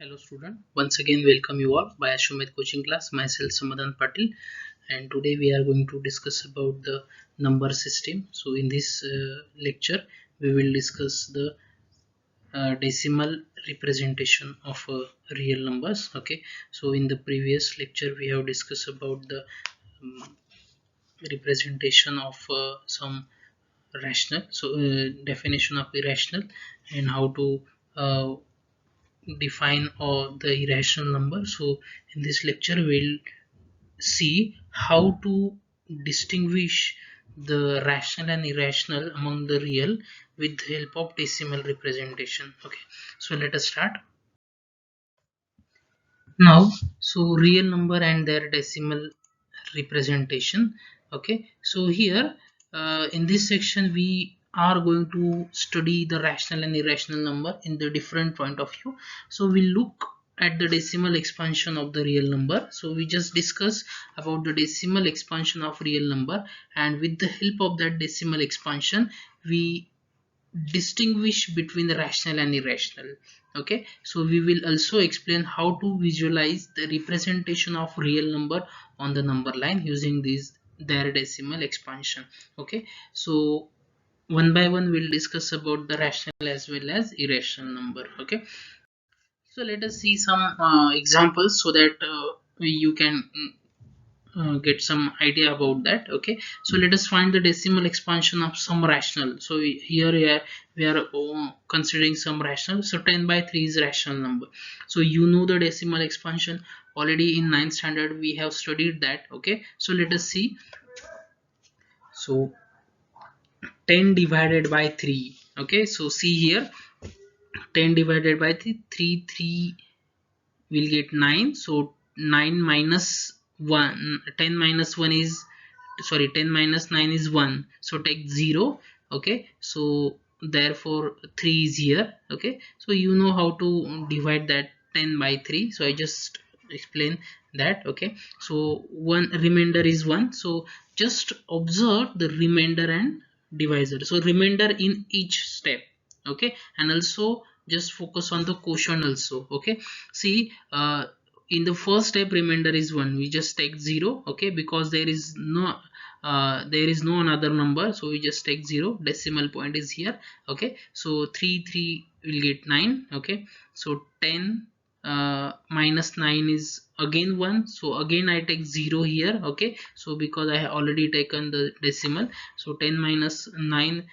Hello student, once again welcome you all by Ashwamedh coaching class. Myself Samadhan Patil, and today we are going to discuss about the number system. So in this lecture we will discuss the decimal representation of real numbers. Okay, so in the previous lecture we have discussed about the um, representation of some rational, so definition of irrational and how to uh, define the irrational number. So in this lecture we'll see how to distinguish the rational and irrational among the real with the help of decimal representation. Okay, so let us start now. So real number and their decimal representation. Okay, so here in this section we are going to study the rational and irrational number in the different point of view. So we look at the decimal expansion of the real number. So we just discuss about the decimal expansion of real number, and with the help of that decimal expansion we distinguish between the rational and irrational. Okay, so we will also explain how to visualize the representation of real number on the number line using these their decimal expansion. Okay, so one by one we'll discuss about the rational as well as irrational number. Okay, so let us see some examples so that you can get some idea about that. Okay, so let us find the decimal expansion of some rational. So here we are considering some rational. So 10 by 3 is rational number. So you know the decimal expansion already in 9th standard we have studied that. Okay, so let us see. So 10 divided by 3. Okay, so see here, 10 divided by 3 will get 9. So 9 minus 1, 10 minus 1 is, sorry, 10 minus 9 is 1, so take 0. Okay, so therefore 3 is here. Okay, so you know how to divide that 10 by 3, so I just explain that. Okay, so one remainder is 1, so just observe the remainder and divisor, so remainder in each step. Okay, and also just focus on the quotient also. Okay, see, in the first step remainder is 1, we just take 0. Okay, because there is no another number, so we just take 0. Decimal point is here. Okay, so 3 will get 9. Okay, so 10 minus 9 is again 1, so again I take 0 here. Okay, so because I have already taken the decimal, so 10 minus 9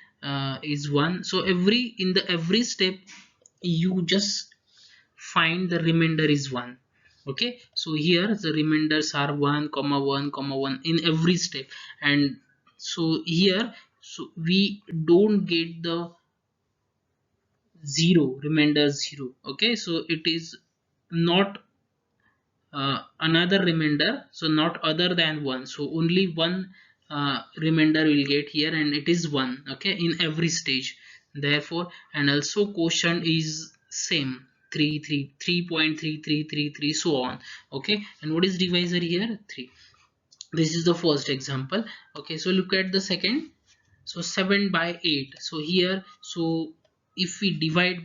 is 1. So in the every step you just find the remainder is 1. Okay, so here the remainders are 1 comma 1 comma 1 in every step, and so here, so we don't get the 0 remainder 0. Okay, so it is not another remainder, so not other than 1, so only one remainder will get here, and it is 1. Okay, in every stage, therefore, and also quotient is same, 3.3333, so on. Okay, and what is divisor here? 3. This is the first example. Okay, so look at the second. So 7 by 8. So here, so if we divide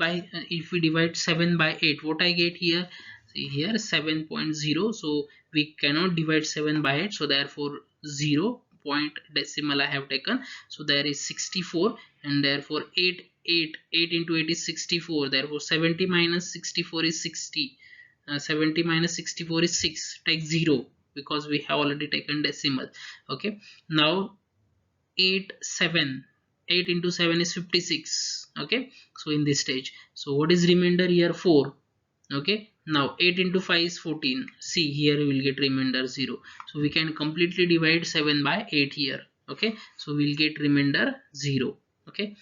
7 by 8, what I get here? See here 7.0. So we cannot divide 7 by 8, so therefore 0 point decimal I have taken. So there is 64, and therefore 8 into 8 is 64. Therefore 70 minus 64 is 60. 70 minus 64 is 6. Take 0 because we have already taken decimal. Okay, now 8 into 7 is 56. Okay, so in this stage, so what is remainder here? 4. Okay, now 8 into 5 is 14. See here we will get remainder 0, so we can completely divide 7 by 8 here. Okay, so we'll get remainder 0. Okay,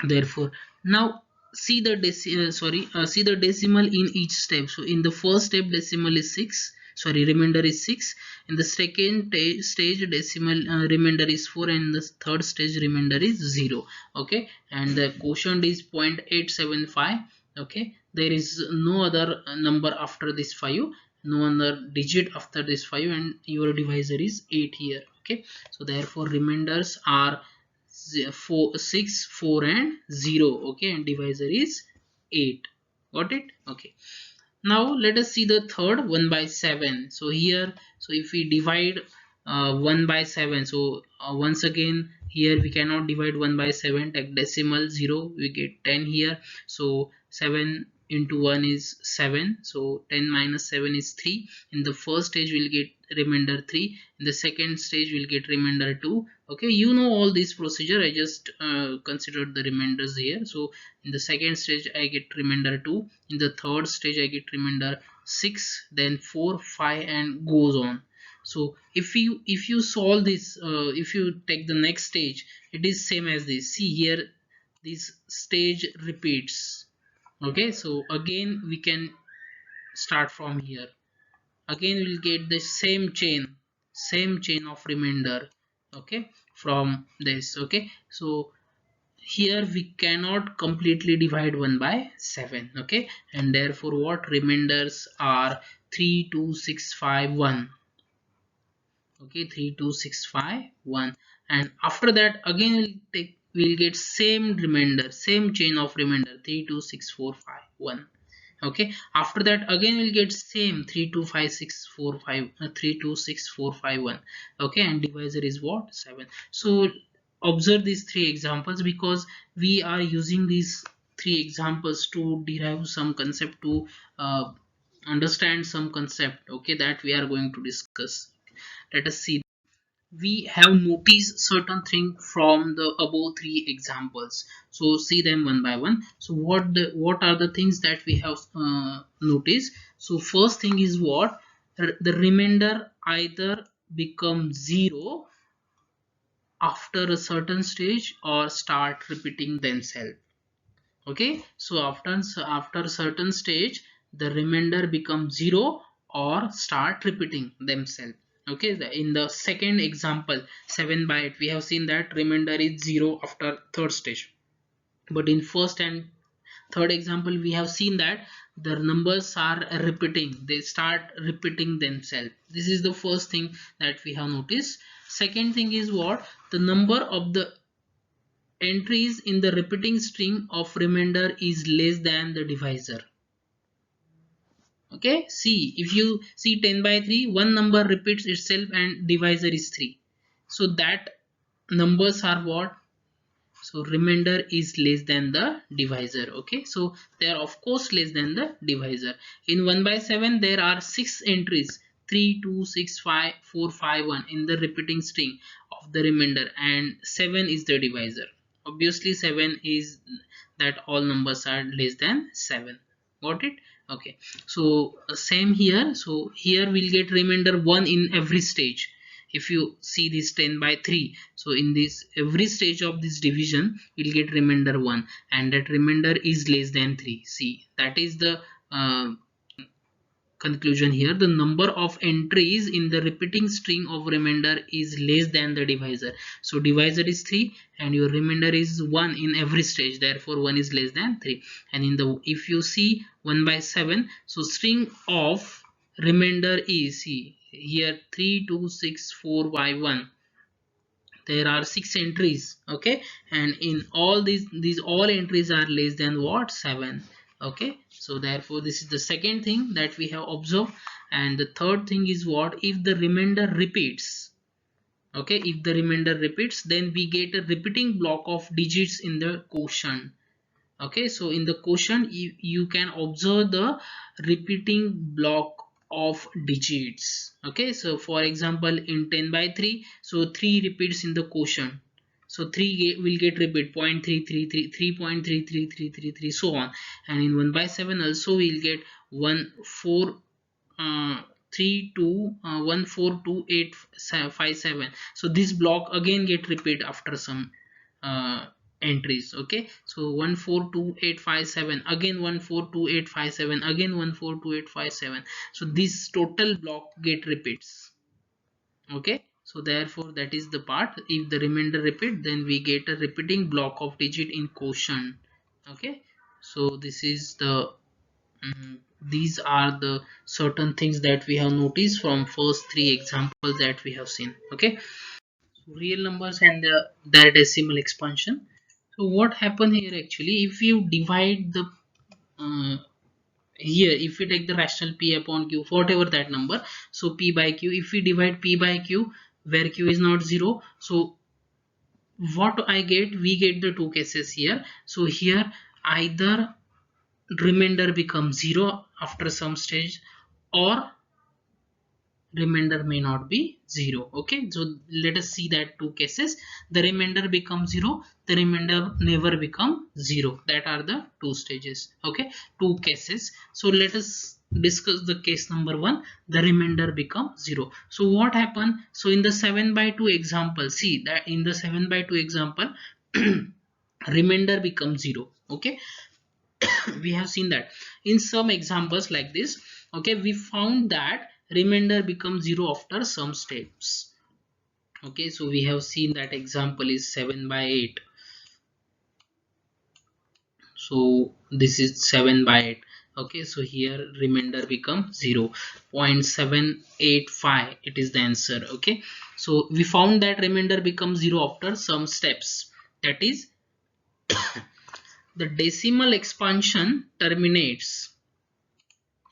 therefore now see the see the decimal in each step. So in the first step decimal is 6, sorry, remainder is 6. In the second stage decimal remainder is 4, and in the third stage remainder is 0. Okay, and the quotient is 0.875. Okay, there is no other number after this 5, no other digit after this 5, and your divisor is 8 here. Okay, so therefore remainders are 6, 4 and 0. Okay, and divisor is 8. Got it? Okay, Now let us see the third, 1 by 7. So here, so if we divide 1 by 7, so once again here we cannot divide 1 by 7, take decimal 0, we get 10 here. So 7 into 1 is 7, so 10 minus 7 is 3. In the first stage we'll get remainder 3, in the second stage we'll get remainder 2. Okay, you know all this procedure, I just considered the remainders here. So in the second stage I get remainder 2, in the third stage I get remainder 6, then 4, 5 and goes on. So if you solve this, if you take the next stage, it is same as this. See here, this stage repeats. Okay, so again we can start from here. Again we'll get the same chain of remainder, okay, from this. Okay, so here we cannot completely divide 1 by 7. Okay, and therefore what remainders are 3, 2, 6, 5, 1. Okay, 3, 2, 6, 5, 1. And after that again we'll get same remainder, same chain of remainder, 3, 2, 6, 4, 5, 1. Okay, after that again we'll get same 3, 2, 5, 6, 4, 5, 3, 2, 6, 4, 5, 1. Okay, and divisor is what? 7. So observe these three examples, because we are using these three examples to derive some concept, to uh, understand some concept, okay, that we are going to discuss. Let us see. We have noticed certain thing from the above three examples, so see them one by one. So what are the things that we have noticed? So first thing is what? The remainder either become zero after a certain stage or start repeating themselves. Okay, so after a certain stage the remainder becomes zero or start repeating themselves. Okay, in the second example 7 by 8 we have seen that remainder is zero after third stage, but in first and third example we have seen that the numbers are repeating, they start repeating themselves. This is the first thing that we have noticed. Second thing is what? The number of the entries in the repeating string of remainder is less than the divisor. Okay, see, if you see 10 by 3, one number repeats itself and divisor is 3, so that numbers are what? So remainder is less than the divisor. Okay, so they are of course less than the divisor. In 1 by 7 there are 6 entries, 3, 2, 6, 5, 4, 5, 1 in the repeating string of the remainder, and 7 is the divisor. Obviously 7 is that all numbers are less than 7. Got it? Okay, so same here. So here we'll get remainder 1 in every stage. If you see this 10 by 3, so in this every stage of this division we'll get remainder 1, and that remainder is less than 3. See, that is the conclusion here. The number of entries in the repeating string of remainder is less than the divisor. So divisor is 3 and your remainder is 1 in every stage, therefore 1 is less than 3. And in the, if you see 1 by 7, so string of remainder is, see here, 3, 2, 6, 4 by 1, there are 6 entries. Okay, and in all these all entries are less than what? 7. Okay, so therefore this is the second thing that we have observed. And the third thing is what? If the remainder repeats, okay, if the remainder repeats, then we get a repeating block of digits in the quotient. Okay, so in the quotient you can observe the repeating block of digits. Okay, so for example in 10 by 3, so 3 repeats in the quotient, so 3 will get repeat 0.333, 3.33333, so on. And in 1 by 7 also we'll get 1 4 3 2 1 4 2 8 5 7. So this block again get repeat after some uh, entries. Okay, so 1 4 2 8 5 7, again 1 4 2 8 5 7, again 1 4 2 8 5 7. So this total block get repeats. Okay, so therefore that is the part. If the remainder repeat, then we get a repeating block of digit in quotient. Okay, so this is the these are the certain things that we have noticed from first three examples that we have seen. Okay, so real numbers and their decimal expansion. So what happened here actually, if you divide the uh, here if we take the rational p upon q, whatever that number, so p by q, if we divide p by q where q is not 0, so what I get, we get the two cases here. So here either remainder becomes 0 after some stage, or remainder may not be 0. Okay, so let us see that two cases. The remainder becomes 0, the remainder never become 0. That are the two stages. Okay, two cases. So let us discuss the case number 1, the remainder become 0. So what happened? So in the 7 by 2 example, see that in the 7 by 2 example remainder becomes 0. Okay, we have seen that in some examples like this. Okay, we found that remainder becomes 0 after some steps. Okay, so we have seen that example is 7 by 8. So this is 7 by 8. Okay, so here remainder becomes 0 0.785, it is the answer. Okay, so we found that remainder becomes 0 after some steps, that is the decimal expansion terminates.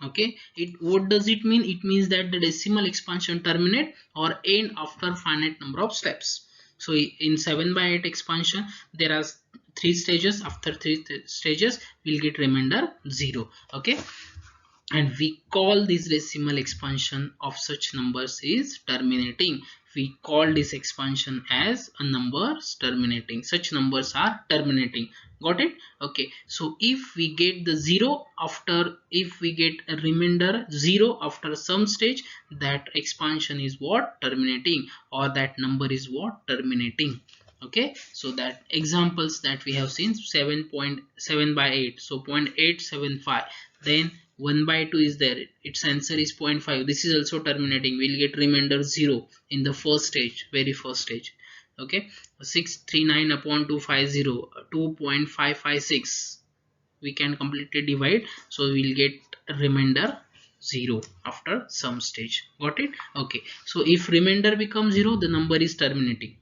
Okay, what does it mean? It means that the decimal expansion terminate or end after finite number of steps. So in 7 by 8 expansion there are 3 stages. After 3 stages we'll get remainder 0. Okay, and we call this decimal expansion of such numbers is terminating. We call this expansion as a numbers terminating. Such numbers are terminating. Got it? Okay, so if we get the 0 after, if we get a remainder 0 after some stage, that expansion is what? Terminating, or that number is what? Terminating. Okay, so that examples that we have seen, 7.7 by 8, so 0.875, then 1 by 2 is there, its answer is 0.5, this is also terminating, we'll get remainder 0 in the first stage, very first stage. Okay, 639 upon 250, 2.556, we can completely divide, so we'll get remainder 0 after some stage. Got it? Okay, so if remainder becomes 0, the number is terminating.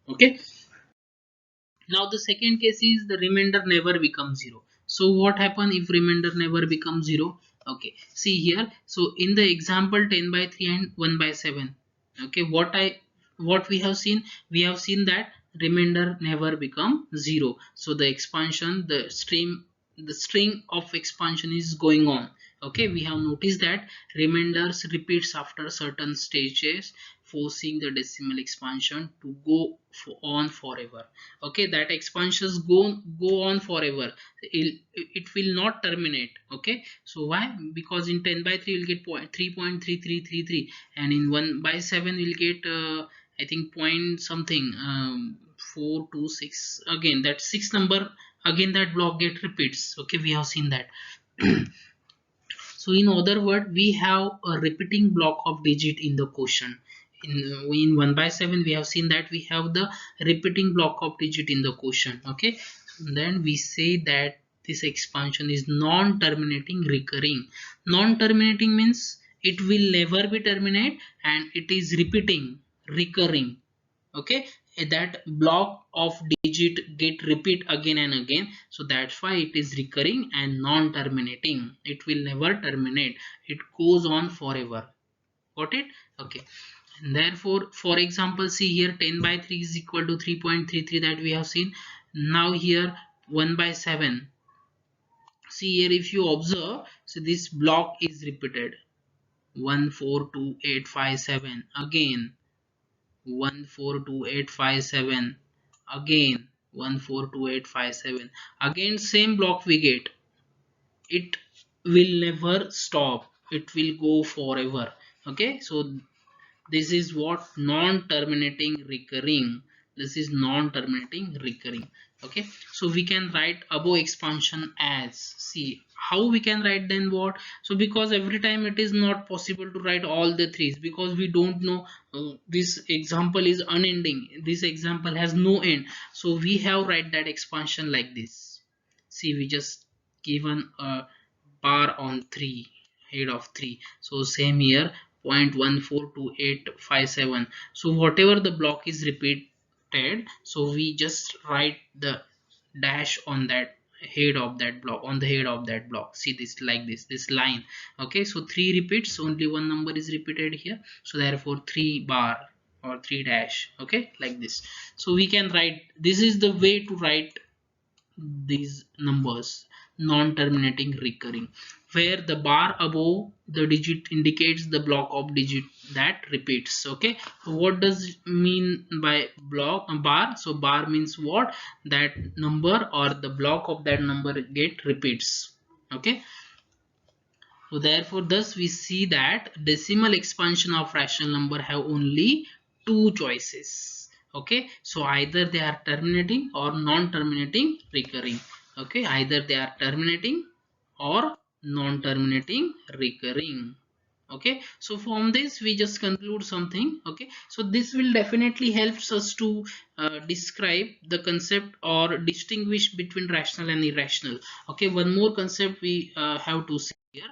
Okay, now the second case is the remainder never becomes 0. So what happens if remainder never becomes 0? Okay, see here, so in the example 10 by 3 and 1 by 7, okay, what we have seen, we have seen that remainder never become 0. So the expansion, the string of expansion is going on. Okay, we have noticed that remainders repeats after certain stages, forcing the decimal expansion to go on forever. Okay, that expansions go on forever, it will not terminate. Okay, so why? Because in 10 by 3 we'll get 3.3333, and in 1 by 7 we'll get I think point something 426, again that 6 number, again that block get repeats. Okay, we have seen that. So in other word, we have a repeating block of digit in the quotient. In 1 by 7 we have seen that we have the repeating block of digit in the quotient. Okay, then we say that this expansion is non-terminating recurring. Non-terminating means it will never be terminate, and it is repeating, recurring. Okay, that block of digit get repeat again and again, so that's why it is recurring and non-terminating. It will never terminate, it goes on forever. Got it? Okay, and therefore, for example, see here 10 by 3 is equal to 3.33 that we have seen. Now here 1 by 7, see here if you observe, so this block is repeated, 142857, again 142857, again 142857, again same block we get. It will never stop, it will go forever. Okay, so this is what non-terminating recurring, this is non-terminating recurring. Okay, so we can write above expansion as, see how we can write then what. So because every time it is not possible to write all the threes, because we don't know, this example is unending, this example has no end, so we have write that expansion like this. See, we just given a bar on 3, head of 3, so same here 0.142857. so whatever the block is repeated, so we just write the dash on that head of that block, on the head of that block. See this, like this line. Okay, so 3 repeats, only one number is repeated here, so therefore 3 bar or 3 dash. Okay, like this. So we can write, this is the way to write these numbers, non-terminating recurring, where the bar above the digit indicates the block of digit that repeats. Okay, so what does it mean by block bar? So bar means what, that number or the block of that number get repeats. Okay, so therefore thus we see that decimal expansion of rational number have only two choices. Okay, so either they are terminating or non-terminating recurring. Okay, either they are terminating or non-terminating recurring. Okay, so from this we just conclude something. Okay, so this will definitely helps us to describe the concept or distinguish between rational and irrational. Okay, one more concept we have to see here.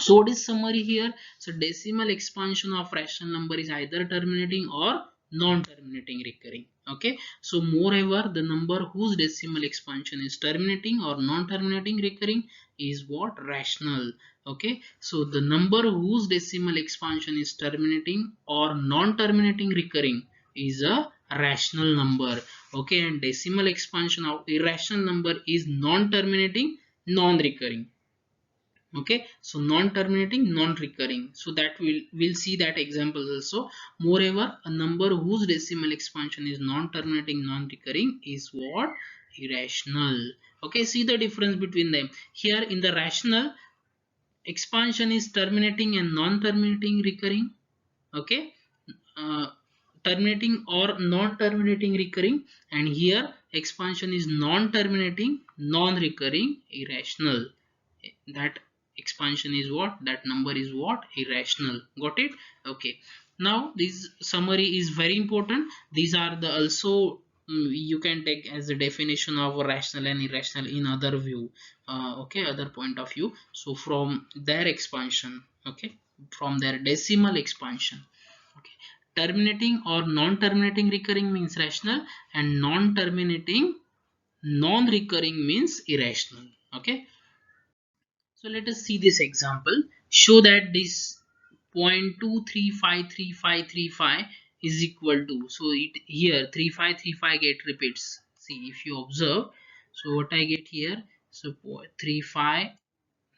So what is summary here? So decimal expansion of rational number is either terminating or non-terminating recurring. Okay, so moreover the number whose decimal expansion is terminating or non-terminating recurring is what, rational. Okay, so the number whose decimal expansion is terminating or non-terminating recurring is a rational number. Okay, and decimal expansion of irrational number is non-terminating, non-recurring. Okay, so non-terminating, non-recurring, so that we'll see that examples also. Moreover, a number whose decimal expansion is non-terminating, non-recurring is what, irrational. Okay, see the difference between them here. In the rational, expansion is terminating and non-terminating recurring. Okay, uh, terminating or non-terminating recurring, and here expansion is non-terminating, non-recurring, irrational. That expansion is what, that number is what, irrational. Got it? Okay, now this summary is very important. These are the also you can take as a definition of rational and irrational in other view. Okay, other point of view. So from their expansion, okay, from their decimal expansion. Okay, terminating or non-terminating recurring means rational, and non-terminating, non-recurring means irrational. Okay, so let us see this example. Show that this 0.235335 is equal to, so it here 3535 get repeats. See if you observe, so what I get here, so 35,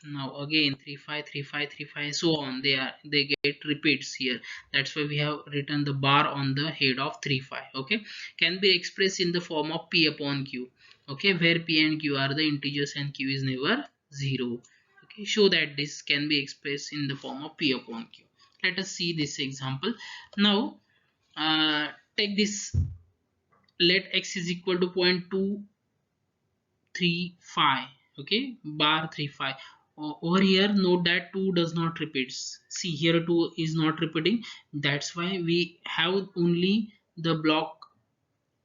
now again 353535, so on, they get repeats here. That's why we have written the bar on the head of 35. Okay, can be expressed in the form of p upon q. Okay, where p and q are the integers and q is never 0. Okay, show that this can be expressed in the form of p upon q. Let us see this example now. Take this, let x is equal to 0.235. Okay, bar 35. Over here note that 2 does not repeats. See here 2 is not repeating, that's why we have only the block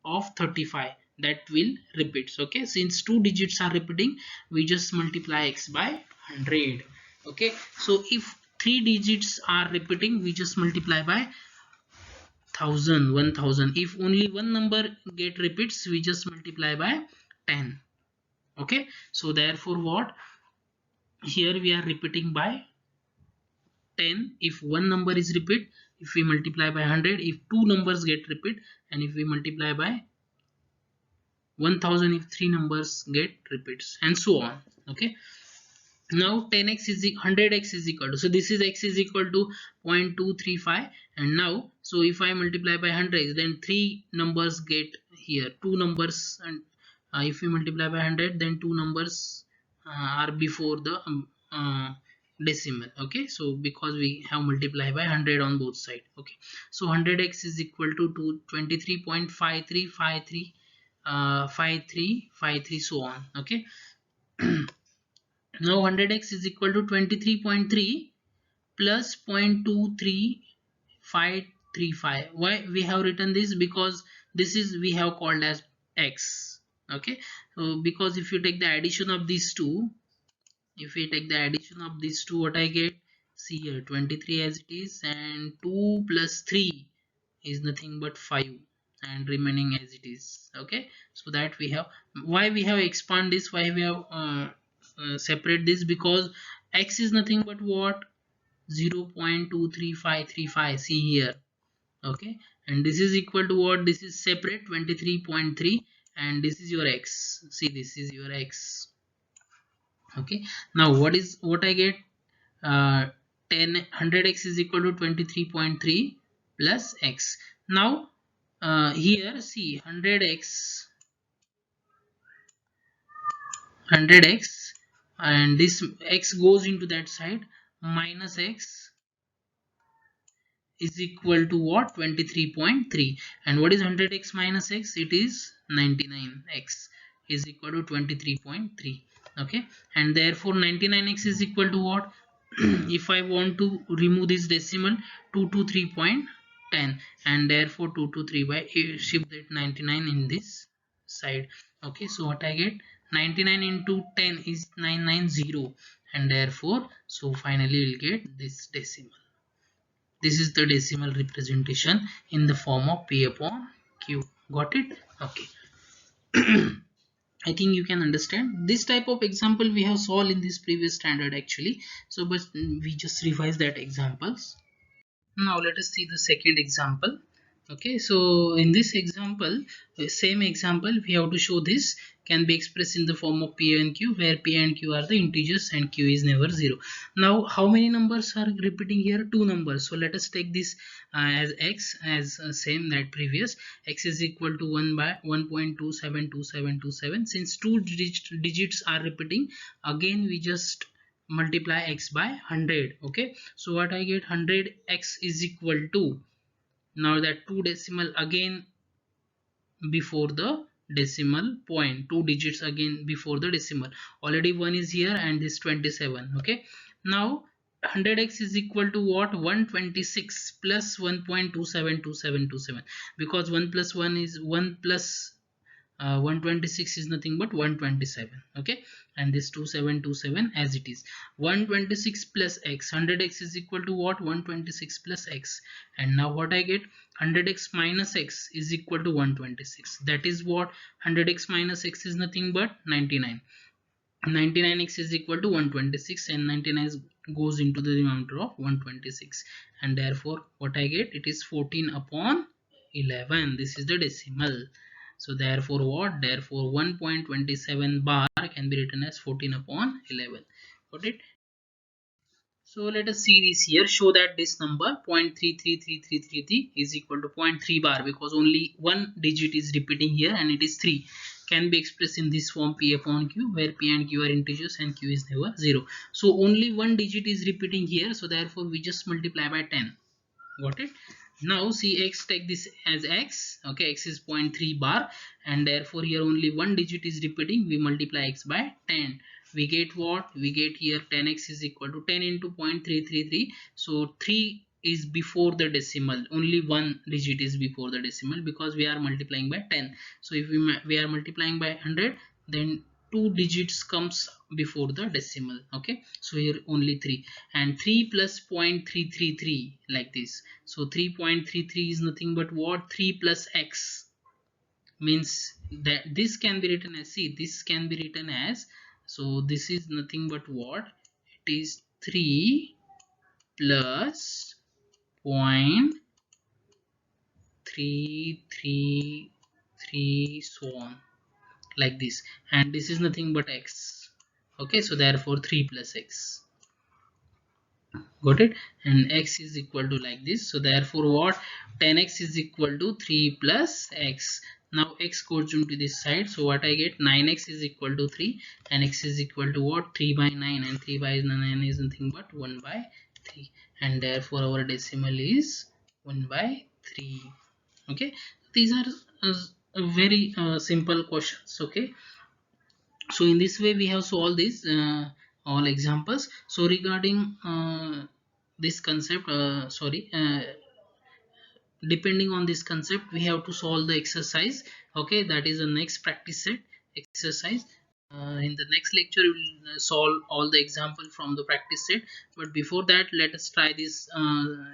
of 35 that will repeats. Okay, since two digits are repeating, we just multiply x by 100. Okay, so if three digits are repeating, we just multiply by 1000, 1000. If only one number get repeats, we just multiply by 10. Okay, so therefore what, here we are repeating by 10 if one number is repeat, if we multiply by 100 if two numbers get repeat, and if we multiply by 1000 if three numbers get repeats, and so on. Okay, now 10x is 100x is equal to, so this is x is equal to 0.235, and now so if I multiply by 100, then three numbers get here, two numbers, and if we multiply by 100, then two numbers are before the decimal. Okay, so because we have multiplied by 100 on both sides. Okay, so 100x is equal to 23.5353 5353, so on. Okay, now 100x is equal to 23.3 plus 0.23535. Why we have written this? Because this is we have called as x. Okay, so because if you take the addition of these two, if we take the addition of these two, what I get, see here 23 as it is, and 2 plus 3 is nothing but 5. and remaining as it is. Okay, so that we have, why we have expand this, why we have separate this, because x is nothing but what, 0.23535, see here. Okay, and this is equal to what, this is separate 23.3, and this is your x, see this is your x. Okay, now what I get, 10 100x is equal to 23.3 plus x. Now here see 100x, and this x goes into that side, minus x is equal to what, 23.3, and what is 100x minus x, it is 99x is equal to 23.3. okay, and therefore 99x is equal to what, if I want to remove this decimal, 223.10, and therefore 223 by shift that 99 in this side. Okay, so what I get, 99 into 10 is 990, and therefore so finally we'll get this decimal. This is the decimal representation in the form of P upon Q. Got it? Okay. I think you can understand. This type of example we have solved in this previous standard actually. So, but we just revise that examples. Now let us see the second example. Okay, so in this example, same example, we have to show this can be expressed in the form of P and Q, where P and Q are the integers and Q is never 0. Now how many numbers are repeating here? Two numbers. So let us take this as x, as same that previous, x is equal to 1 by 1.272727. Since two digits are repeating, again we just multiply x by 100. Okay, so what I get, 100x is equal to, now that two decimal again before the decimal point, two digits again before the decimal, already one is here and this 27. Okay, now 100x is equal to what, 126 plus 1.272727, because 1 plus 1 is 1 plus 126 is nothing but 127. Okay, and this 2727 as it is, 126 plus x, 100x is equal to what, 126 plus x, and now what I get, 100x minus x is equal to 126. That is what, 100x minus x is nothing but 99. 99x is equal to 126, and 99 goes into the remainder of 126, and therefore what I get, it is 14 upon 11. This is the decimal. So therefore what, therefore 1.27 bar can be written as 14 upon 11. Got it? So let us see this here. Show that this number 0.333333 is equal to 0.3 bar, because only one digit is repeating here and it is 3. Can be expressed in this form, P upon Q, where P and Q are integers and Q is never 0. So only one digit is repeating here, so therefore we just multiply by 10. Got it? Now see x, take this as x. Okay, x is 0.3 bar, and therefore here only one digit is repeating, we multiply x by 10. We get what, we get here 10x is equal to 10 into 0.333, so 3 is before the decimal, only one digit is before the decimal, because we are multiplying by 10. So if we are multiplying by 100, then two digits comes before the decimal. Okay, so here only 3, and 3 plus 0.333 like this. So 3.33 is nothing but what, 3 plus x, means that this can be written as, see this can be written as, so this is nothing but what, it is 3 plus 0.333, so on, like this, and this is nothing but x. Okay, so therefore 3 plus x. Got it? And x is equal to like this, so therefore what, 10x is equal to 3 plus x. Now x goes into this side, so what I get, 9x is equal to 3, and x is equal to what, 3 by 9, and 3 by 9 is nothing but 1 by 3, and therefore our decimal is 1 by 3. Okay, these are very simple questions. Okay, so in this way we have solved this all examples. So regarding this concept, depending on this concept, we have to solve the exercise. Okay, that is the next practice set exercise. In the next lecture, we will solve all the examples from the practice set. But before that, let us try these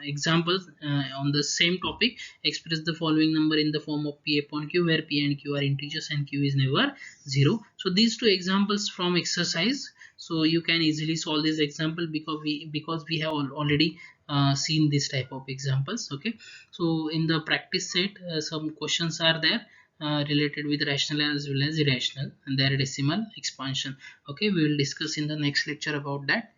examples on the same topic. Express the following number in the form of P upon Q, where P and Q are integers and Q is never 0. So these two examples from exercise. So you can easily solve this example because we have already seen this type of examples. Okay. So in the practice set, some questions are there related with rational as well as irrational and their decimal expansion. Okay, we will discuss in the next lecture about that.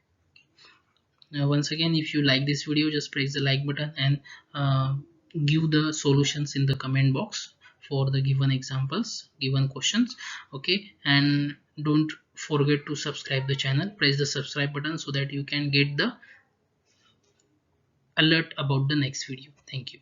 Once again, if you like this video, just press the like button and give the solutions in the comment box for the given examples, given questions. Okay, and don't forget to subscribe the channel. Press the subscribe button so that you can get the alert about the next video. Thank you.